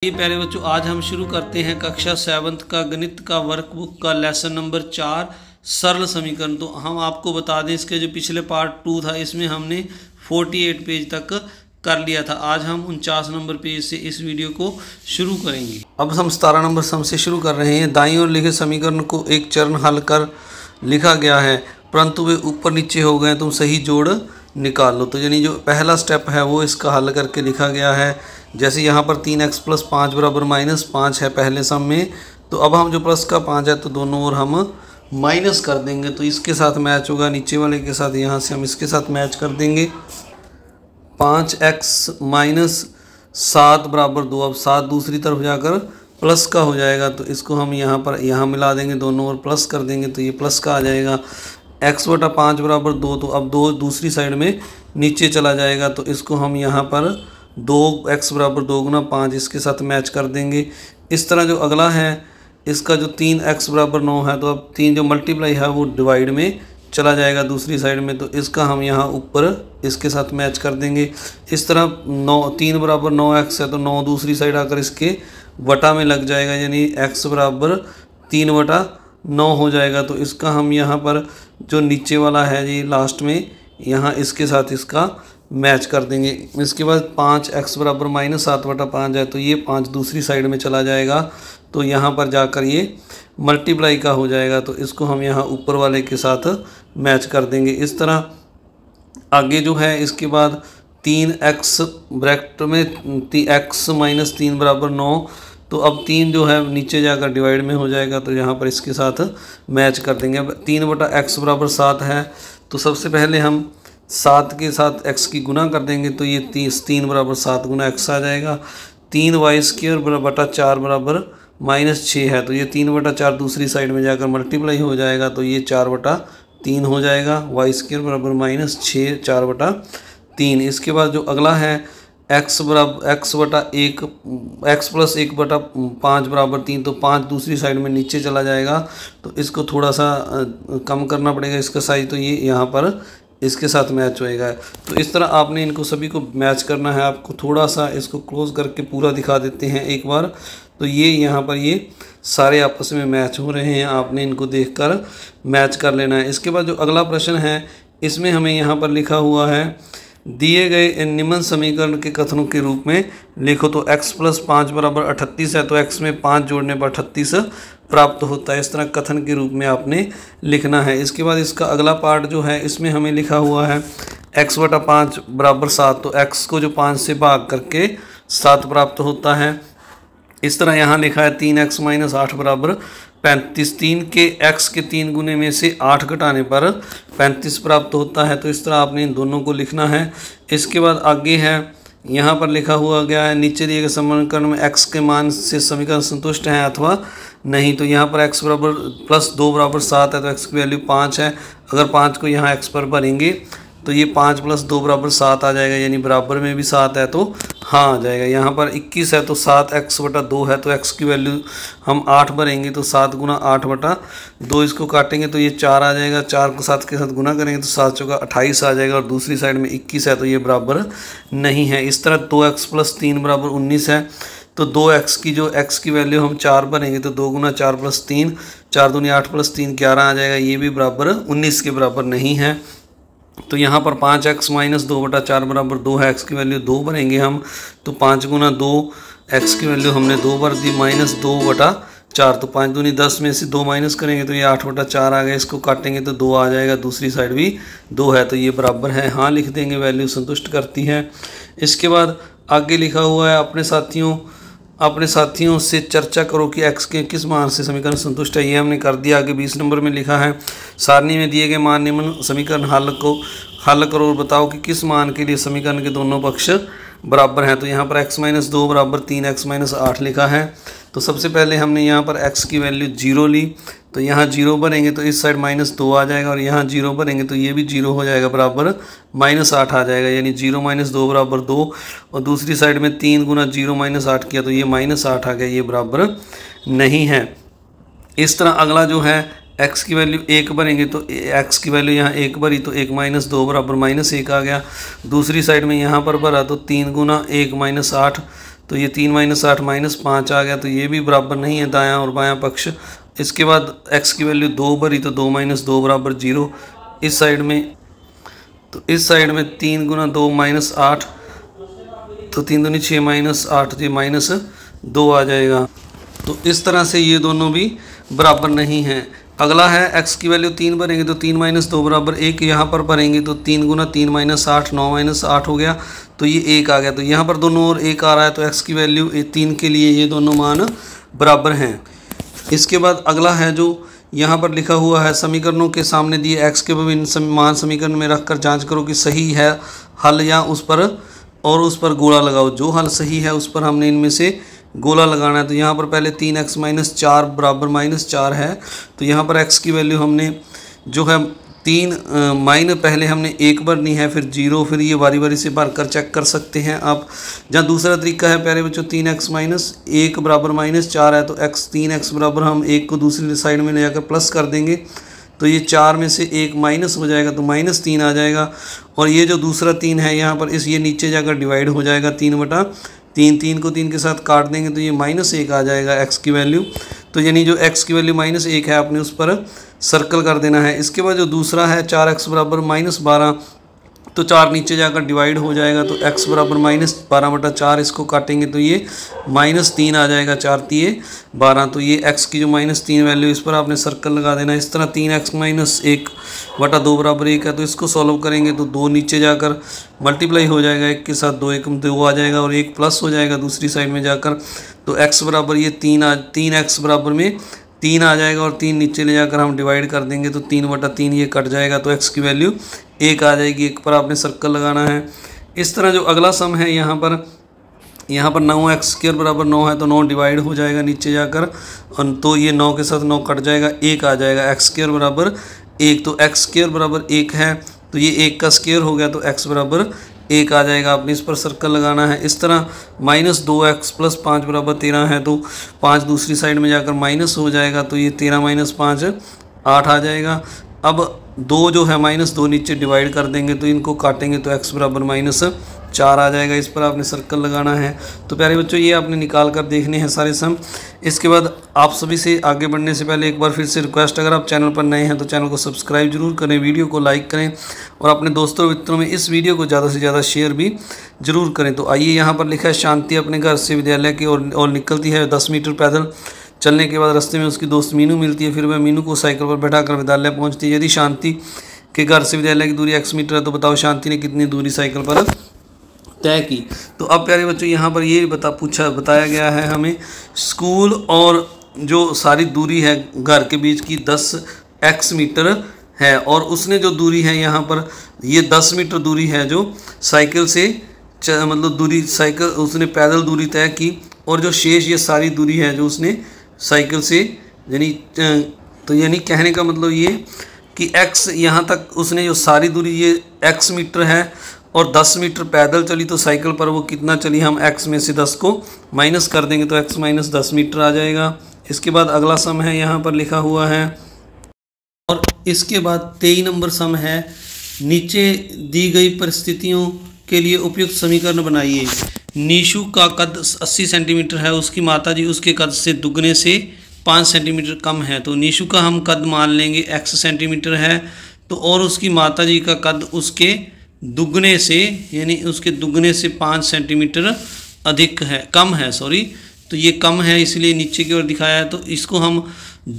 ये प्यारे बच्चों, आज हम शुरू करते हैं कक्षा 7th का गणित का वर्कबुक का लेसन नंबर 4 सरल समीकरण। तो हम आपको बता दें, इसके जो पिछले पार्ट 2 था इसमें हमने 48 पेज तक कर लिया था। आज हम 49 नंबर पेज से इस वीडियो को शुरू करेंगे। अब हम 17 नंबर सम से शुरू कर रहे हैं। दाईं ओर लिखे समीकरण को एक चरण हल कर लिखा गया है, परंतु वे ऊपर नीचे हो गए, तुम सही जोड़ निकाल लो। तो यानी जो पहला स्टेप है वो इसका हल करके लिखा गया है। जैसे यहाँ पर 3x + 5 बराबर -5 है पहले सम में, तो अब हम जो प्लस का 5 है तो दोनों ओर हम माइनस कर देंगे, तो इसके साथ मैच होगा नीचे वाले के साथ। यहाँ से हम इसके साथ मैच कर देंगे। 5x - 7 बराबर 2। अब 7 दूसरी तरफ जाकर प्लस का हो जाएगा, तो इसको हम यहाँ मिला देंगे, दोनों ओर प्लस कर देंगे, तो ये प्लस का आ जाएगा। x/5 बराबर 2, तो अब 2 दूसरी साइड में नीचे चला जाएगा, तो इसको हम यहाँ पर 2x बराबर 2 गुना 5 इसके साथ मैच कर देंगे। इस तरह जो अगला है इसका जो 3x बराबर 9 है, तो अब 3 जो मल्टीप्लाई है वो डिवाइड में चला जाएगा दूसरी साइड में, तो इसका हम यहाँ ऊपर इसके साथ मैच कर देंगे। इस तरह 3 बराबर 9x है, तो 9 दूसरी साइड आकर इसके वटा में लग जाएगा, यानी x बराबर 3/9 हो जाएगा। तो इसका हम यहाँ पर जो नीचे वाला है जी लास्ट में, यहाँ इसके साथ इसका मैच कर देंगे। इसके बाद 5x बराबर -7/5 है, तो ये 5 दूसरी साइड में चला जाएगा, तो यहाँ पर जाकर ये मल्टीप्लाई का हो जाएगा, तो इसको हम यहाँ ऊपर वाले के साथ मैच कर देंगे। इस तरह आगे जो है इसके बाद 3x ब्रैकेट में x - 3 बराबर 9, तो अब 3 जो है नीचे जाकर डिवाइड में हो जाएगा, तो यहाँ पर इसके साथ मैच कर देंगे। अब 3/x बराबर 7 है, तो सबसे पहले हम 7 के साथ x की गुना कर देंगे, तो ये 3 बराबर 7 गुना x आ जाएगा। 3y² / 4 बराबर -6 है, तो ये 3/4 दूसरी साइड में जाकर मल्टीप्लाई हो जाएगा, तो ये 4/3 हो जाएगा। y² बराबर -6 4/3। इसके बाद जो अगला है x + 1/5 बराबर 3, तो 5 दूसरी साइड में नीचे चला जाएगा, तो इसको थोड़ा सा कम करना पड़ेगा इसका साइज, तो ये यहाँ पर इसके साथ मैच होएगा। तो इस तरह आपने इनको सभी को मैच करना है। आपको थोड़ा सा इसको क्लोज करके पूरा दिखा देते हैं एक बार, तो ये यहाँ पर ये सारे आपस में मैच हो रहे हैं, आपने इनको देखकर मैच कर लेना है। इसके बाद जो अगला प्रश्न है इसमें हमें यहाँ पर लिखा हुआ है, दिए गए निम्न समीकरण के कथनों के रूप में लिखो। तो x + 5 बराबर 38 है, तो x में 5 जोड़ने पर 38 प्राप्त होता है। इस तरह कथन के रूप में आपने लिखना है। इसके बाद इसका अगला पार्ट जो है इसमें हमें लिखा हुआ है x/5 बराबर 7, तो x को जो 5 से भाग करके 7 प्राप्त होता है। इस तरह यहाँ लिखा है 3x - 8 बराबर 35। 3 के x के 3 गुने में से 8 घटाने पर 35 प्राप्त होता है, तो इस तरह आपने इन दोनों को लिखना है। इसके बाद आगे है यहाँ पर लिखा हुआ गया है, नीचे दिए गए समीकरण में x के मान से समीकरण संतुष्ट हैं अथवा नहीं। तो यहाँ पर x बराबर +2 बराबर 7 है, तो x की वैल्यू 5 है। अगर 5 को यहाँ x पर भरेंगे तो ये 5 + 2 बराबर 7 आ जाएगा, यानी बराबर में भी 7 है तो हाँ आ जाएगा। यहाँ पर 21 है, तो 7x/2 है, तो x की वैल्यू हम 8 भरेंगे, तो 7 गुना 8/2 इसको काटेंगे तो ये 4 आ जाएगा। 4 को 7 के साथ गुना करेंगे तो 7 चौका 28 आ जाएगा, और दूसरी साइड में 21 है, तो ये बराबर नहीं है। इस तरह 2x + 3 बराबर 19 है, तो 2x की जो x की वैल्यू हम 4 भरेंगे, तो 2 गुना 4 + 3 4 दूनी 8 + 3 11 आ जाएगा, ये भी बराबर 19 के बराबर नहीं है। तो यहाँ पर 5x - 2/4 बराबर 2 है, x की वैल्यू 2 भरेंगे हम, तो 5 गुना 2 x की वैल्यू हमने 2 भर दी -2/4, तो 5 दूनी 10 में से 2 माइनस करेंगे तो ये 8/4 आ गया। इसको काटेंगे तो 2 आ जाएगा, दूसरी साइड भी 2 है, तो ये बराबर है, हाँ लिख देंगे, वैल्यू संतुष्ट करती है। इसके बाद आगे लिखा हुआ है, अपने साथियों से चर्चा करो कि x के किस मान से समीकरण संतुष्ट है। ये हमने कर दिया। आगे 20 नंबर में लिखा है, सारणी में दिए गए मान निम्न समीकरण हल करो और बताओ कि किस मान के लिए समीकरण के दोनों पक्ष बराबर हैं। तो यहाँ पर x - 2 बराबर 3x - 8 लिखा है। तो सबसे पहले हमने यहाँ पर x की वैल्यू 0 ली, तो यहाँ 0 भरेंगे तो इस साइड -2 आ जाएगा, और यहाँ 0 भरेंगे तो ये भी 0 हो जाएगा, बराबर -8 आ जाएगा, यानी 0 - 2 बराबर 2, और दूसरी साइड में 3 गुना 0 - 8 किया तो ये -8 आ गया, ये बराबर नहीं है। इस तरह अगला जो है x की वैल्यू 1 भरेंगे, तो x की वैल्यू यहाँ 1 भरी, तो 1 - 2 बराबर -1 आ गया। दूसरी साइड में यहाँ पर भरा तो 3 गुना 1 - 8, तो ये 3 माइनस 8 माइनस 5 आ गया, तो ये भी बराबर नहीं है दायां और बायां पक्ष। इसके बाद x की वैल्यू 2 भरी तो 2 माइनस 2 बराबर 0 इस साइड में। तो इस साइड में 3 गुना 2 माइनस 8, तो 3 दूनी 6 माइनस 8, ये माइनस 2 आ जाएगा। तो इस तरह से ये दोनों भी बराबर नहीं हैं। अगला है x की वैल्यू 3 भरेंगे तो 3 माइनस 2 बराबर 1, यहाँ पर भरेंगे तो 3 गुना 3 माइनस 8, 9 माइनस 8 हो गया, तो ये 1 आ गया। तो यहाँ पर दोनों और 1 आ रहा है, तो x की वैल्यू 3 के लिए ये दोनों मान बराबर हैं। इसके बाद अगला है जो यहाँ पर लिखा हुआ है, समीकरणों के सामने दिए x के विभिन्न मान समीकरण में रखकर जांच करो कि सही है हल या उस पर गोला लगाओ। जो हल सही है उस पर हमने इनमें से गोला लगाना है। तो यहाँ पर पहले 3x माइनस 4 बराबर माइनस 4 है, तो यहाँ पर x की वैल्यू हमने जो है 3 माइन पहले हमने 1 भरनी है, फिर 0, फिर ये बारी बारी से भर कर चेक कर सकते हैं आप। जहाँ दूसरा तरीका है प्यारे बच्चों, 3x माइनस 1 बराबर माइनस 4 है, तो 3x बराबर हम 1 को दूसरी साइड में ले जाकर प्लस कर देंगे, तो ये 4 में से 1 माइनस हो जाएगा, तो माइनस 3 आ जाएगा। और ये जो दूसरा 3 है यहाँ पर ये नीचे जाकर डिवाइड हो जाएगा 3/3, 3 को 3 के साथ काट देंगे तो ये माइनस 1 आ जाएगा x की वैल्यू। तो यानी जो x की वैल्यू माइनस 1 है आपने उस पर सर्कल कर देना है। इसके बाद जो दूसरा है 4x बराबर माइनस 12, तो 4 नीचे जाकर डिवाइड हो जाएगा, तो x बराबर माइनस 12/4, इसको काटेंगे तो ये माइनस 3 आ जाएगा, 4×3 12। तो ये x की जो माइनस 3 वैल्यू इस पर आपने सर्कल लगा देना। इस तरह 3x माइनस 1/2 बराबर 1 है, तो इसको सॉल्व करेंगे तो 2 नीचे जाकर मल्टीप्लाई हो जाएगा 1 के साथ, 2 1 2 आ जाएगा और 1 प्लस हो जाएगा दूसरी साइड में जाकर। तो x बराबर ये 3x बराबर में 3 आ जाएगा और 3 नीचे ले जाकर हम डिवाइड कर देंगे तो 3/3 ये कट जाएगा, तो x की वैल्यू 1 आ जाएगी। 1 पर आपने सर्कल लगाना है। इस तरह जो अगला सम है यहाँ पर 9x² बराबर 9 है, तो 9 डिवाइड हो जाएगा नीचे जाकर, और तो ये 9 के साथ 9 कट जाएगा, 1 आ जाएगा। x² बराबर 1, तो x² बराबर 1 है, तो ये 1 का स्क्वायर हो गया, तो x बराबर 1 आ जाएगा। आपने इस पर सर्कल लगाना है। इस तरह -2x + 5 बराबर 13 है, तो 5 दूसरी साइड में जाकर माइनस हो जाएगा, तो ये 13 - 5 8 आ जाएगा। अब 2 जो है -2 नीचे डिवाइड कर देंगे, तो इनको काटेंगे तो x बराबर -4 आ जाएगा। इस पर आपने सर्कल लगाना है। तो प्यारे बच्चों ये आपने निकाल कर देखने हैं सारे सम। इसके बाद आप सभी से आगे बढ़ने से पहले एक बार फिर से रिक्वेस्ट, अगर आप चैनल पर नए हैं तो चैनल को सब्सक्राइब जरूर करें, वीडियो को लाइक करें और अपने दोस्तों मित्रों में इस वीडियो को ज़्यादा से ज़्यादा शेयर भी जरूर करें। तो आइए, यहाँ पर लिखा है शांति अपने घर से विद्यालय की ओर निकलती है। 10 मीटर पैदल चलने के बाद रास्ते में उसकी दोस्त मीनू मिलती है। फिर वह मीनू को साइकिल पर बैठाकर विद्यालय पहुँचती है। यदि शांति के घर से विद्यालय की दूरी x मीटर है, तो बताओ शांति ने कितनी दूरी साइकिल पर तय की। तो अब प्यारे बच्चों यहाँ पर ये बताया गया है हमें, स्कूल और जो सारी दूरी है घर के बीच की 10x मीटर है, और उसने जो दूरी है यहाँ पर ये 10 मीटर दूरी है जो साइकिल से मतलब दूरी साइकिल उसने पैदल दूरी तय की, और जो शेष ये सारी दूरी है जो उसने साइकिल से यानी कहने का मतलब ये कि x यहाँ तक उसने जो सारी दूरी ये x मीटर है और 10 मीटर पैदल चली, तो साइकिल पर वो कितना चली, हम x में से 10 को माइनस कर देंगे तो x - 10 मीटर आ जाएगा। इसके बाद अगला सम है यहाँ पर लिखा हुआ है, और इसके बाद 23 नंबर सम है, नीचे दी गई परिस्थितियों के लिए उपयुक्त समीकरण बनाइए। नीशु का कद 80 सेंटीमीटर है, उसकी माताजी उसके कद से दुगने से 5 सेंटीमीटर कम है। तो नीशु का हम कद मान लेंगे x सेंटीमीटर है, तो और उसकी माताजी का कद उसके दुगने से यानी उसके दुगने से 5 सेंटीमीटर अधिक है, कम है सॉरी, तो ये कम है इसलिए नीचे की ओर दिखाया है। तो इसको हम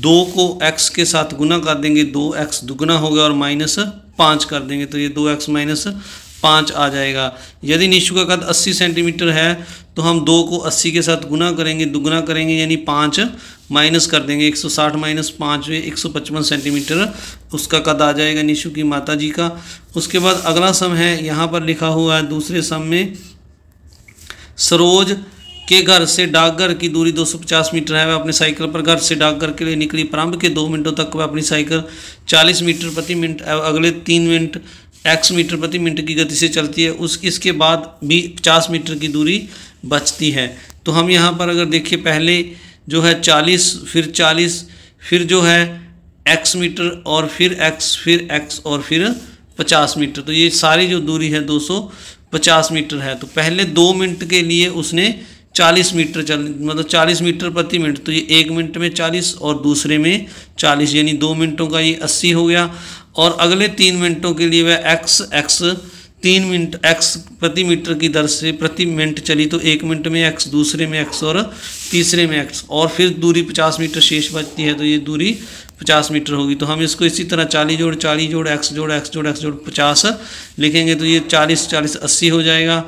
2 को x के साथ गुना कर देंगे, 2x दुगना हो गया और -5 कर देंगे, तो ये 2x - 5 आ जाएगा। यदि नीशु का कद 80 सेंटीमीटर है, तो हम 2 को 80 के साथ गुना करेंगे, दुगना करेंगे यानी 5 माइनस कर देंगे, 160 - 5 155 सेंटीमीटर उसका कद आ जाएगा नीशु की माताजी का। उसके बाद अगला सम है, यहाँ पर लिखा हुआ है दूसरे सम में, सरोज के घर से डाकघर की दूरी 250 मीटर है। वह अपने साइकिल पर घर से डाकघर के लिए निकली। प्रारंभ के 2 मिनटों तक वह अपनी साइकिल 40 मीटर प्रति मिनट, अगले 3 मिनट x मीटर प्रति मिनट की गति से चलती है। इसके बाद भी 50 मीटर की दूरी बचती है। तो हम यहाँ पर अगर देखिए, पहले जो है 40, फिर 40, फिर जो है x मीटर और फिर x और फिर 50 मीटर, तो ये सारी जो दूरी है 250 मीटर है। तो पहले 2 मिनट के लिए उसने 40 मीटर मतलब 40 मीटर प्रति मिनट, तो ये 1 मिनट में 40 और दूसरे में 40, यानी 2 मिनटों का ये 80 हो गया। और अगले 3 मिनटों के लिए वह x 3 मिनट x प्रति मीटर की दर से प्रति मिनट चली, तो 1 मिनट में x, दूसरे में x और तीसरे में x, और फिर दूरी 50 मीटर शेष बचती है, तो ये दूरी 50 मीटर होगी। तो हम इसको इसी तरह 40 जोड़ x जोड़ x जोड़ x जोड़ 50 लिखेंगे, तो ये 40 40 80 हो जाएगा,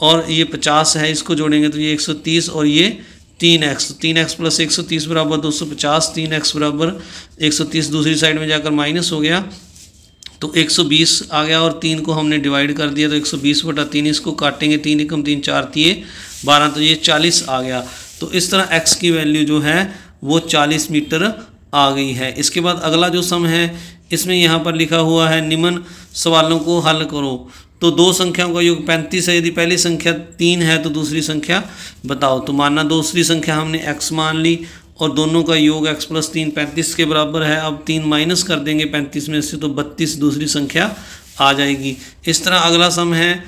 और ये 50 है, इसको जोड़ेंगे तो ये 130 और ये 3x प्लस 130 बराबर 250, 3x बराबर 130, दूसरी साइड में जाकर माइनस हो गया तो 120 आ गया, और 3 को हमने डिवाइड कर दिया तो 120/3, इसको काटेंगे 3 एकम 3 4 तिये 12, तो ये 40 आ गया। तो इस तरह x की वैल्यू जो है वो 40 मीटर आ गई है। इसके बाद अगला जो सम है इसमें यहाँ पर लिखा हुआ है निम्न सवालों को हल करो। तो दो संख्याओं का योग 35 है, यदि पहली संख्या 3 है तो दूसरी संख्या बताओ। तो मानना दूसरी संख्या हमने x मान ली और दोनों का योग x + 3 35 के बराबर है। अब 3 माइनस कर देंगे 35 में से तो 32 दूसरी संख्या आ जाएगी। इस तरह अगला सम है।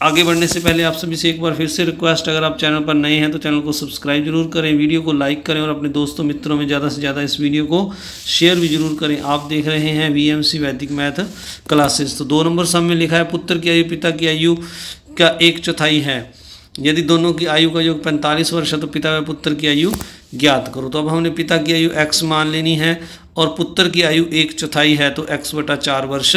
आगे बढ़ने से पहले आप सभी से एक बार फिर से रिक्वेस्ट, अगर आप चैनल पर नए हैं तो चैनल को सब्सक्राइब जरूर करें, वीडियो को लाइक करें और अपने दोस्तों मित्रों में ज़्यादा से ज़्यादा इस वीडियो को शेयर भी जरूर करें। आप देख रहे हैं VMC वैदिक मैथ क्लासेस। तो 2 नंबर सम में लिखा है पुत्र की आयु पिता की आयु का 1/4 है। यदि दोनों की आयु का योग 45 वर्ष है तो पिता व पुत्र की आयु ज्ञात करो। तो अब हमने पिता की आयु x मान लेनी है और पुत्र की आयु 1/4 है तो x/4 वर्ष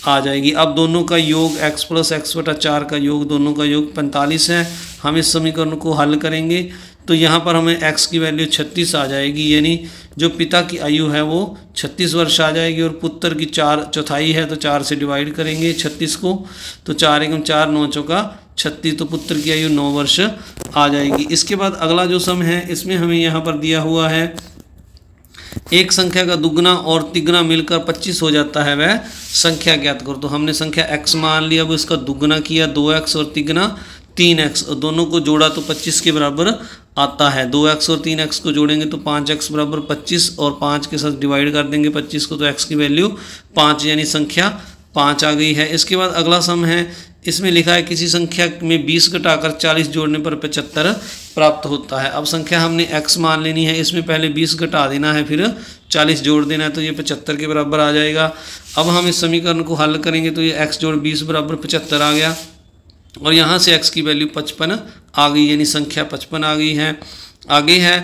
आ जाएगी। अब दोनों का योग x + x/4 का योग, दोनों का योग 45 है। हम इस समीकरण को हल करेंगे तो यहाँ पर हमें x की वैल्यू 36 आ जाएगी, यानी जो पिता की आयु है वो 36 वर्ष आ जाएगी। और पुत्र की 4/4 है तो 4 से डिवाइड करेंगे 36 को, तो 4 एकम 4 9 चौका 36, तो पुत्र की आयु 9 वर्ष आ जाएगी। इसके बाद अगला जो सम है इसमें हमें यहाँ पर दिया हुआ है एक संख्या का दुगना और तिगना मिलकर 25 हो जाता है, वह संख्या ज्ञात करो। तो हमने संख्या x मान लिया, अब इसका दुगना किया 2x और तिगना 3x, और दोनों को जोड़ा तो 25 के बराबर आता है। 2x और 3x को जोड़ेंगे तो 5x बराबर 25 और 5 के साथ डिवाइड कर देंगे 25 को, तो x की वैल्यू 5 यानी संख्या 5 आ गई है। इसके बाद अगला सम है, इसमें लिखा है किसी संख्या में 20 घटाकर 40 जोड़ने पर 75 प्राप्त होता है। अब संख्या हमने x मान लेनी है, इसमें पहले 20 घटा देना है फिर 40 जोड़ देना है, तो ये 75 के बराबर आ जाएगा। अब हम इस समीकरण को हल करेंगे तो ये x जोड़ 20 बराबर 75 आ गया, और यहाँ से x की वैल्यू 55 आ गई, यानी संख्या 55 आ गई है। आगे है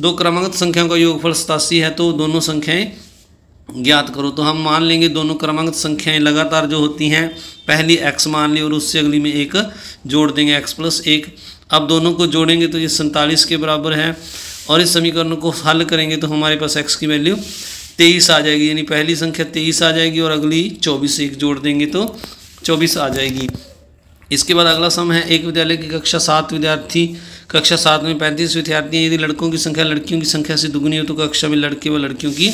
दो क्रमागत संख्याओं का योगफल 87 है, तो दोनों संख्याएं ज्ञात करो। तो हम मान लेंगे दोनों क्रमागत संख्याएं लगातार जो होती हैं, पहली x मान ली और उससे अगली में 1 जोड़ देंगे x + 1। अब दोनों को जोड़ेंगे तो ये 47 के बराबर है, और इस समीकरण को हल करेंगे तो हमारे पास x की वैल्यू 23 आ जाएगी, यानी पहली संख्या 23 आ जाएगी और अगली 24 1 जोड़ देंगे तो 24 आ जाएगी। इसके बाद अगला सम है, एक विद्यालय की कक्षा 7 विद्यार्थी, कक्षा 7 में 35 विद्यार्थी हैं। यदि लड़कों की संख्या लड़कियों की संख्या से दुगनी हो तो कक्षा में लड़के व लड़कियों की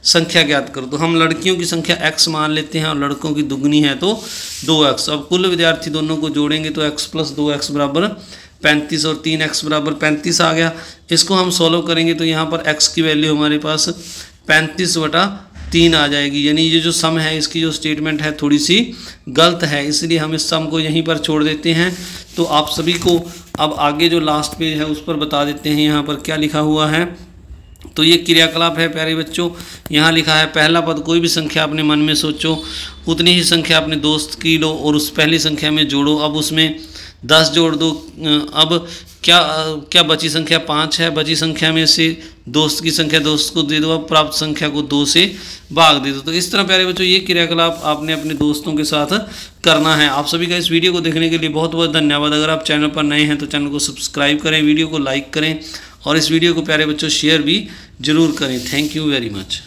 संख्या ज्ञात करो। तो हम लड़कियों की संख्या x मान लेते हैं और लड़कों की दुगनी है तो 2x। अब कुल विद्यार्थी दोनों को जोड़ेंगे तो x + 2x बराबर 35 और 3x बराबर 35 आ गया। इसको हम सॉल्व करेंगे तो यहाँ पर x की वैल्यू हमारे पास 35/3 आ जाएगी, यानी ये जो सम है इसकी जो स्टेटमेंट है थोड़ी सी गलत है, इसलिए हम इस सम को यहीं पर छोड़ देते हैं। तो आप सभी को अब आगे जो लास्ट पेज है उस पर बता देते हैं यहाँ पर क्या लिखा हुआ है। तो ये क्रियाकलाप है प्यारे बच्चों। यहाँ लिखा है पहला पद, कोई भी संख्या अपने मन में सोचो, उतनी ही संख्या अपने दोस्त की लो और उस पहली संख्या में जोड़ो। अब उसमें 10 जोड़ दो। अब क्या बची संख्या 5 है, बची संख्या में से दोस्त की संख्या दोस्त को दे दो, अब प्राप्त संख्या को 2 से भाग दे दो। तो इस तरह प्यारे बच्चों ये क्रियाकलाप आपने अपने दोस्तों के साथ करना है। आप सभी का इस वीडियो को देखने के लिए बहुत बहुत धन्यवाद। अगर आप चैनल पर नए हैं तो चैनल को सब्सक्राइब करें, वीडियो को लाइक करें और इस वीडियो को प्यारे बच्चों शेयर भी जरूर करें। Thank you very much.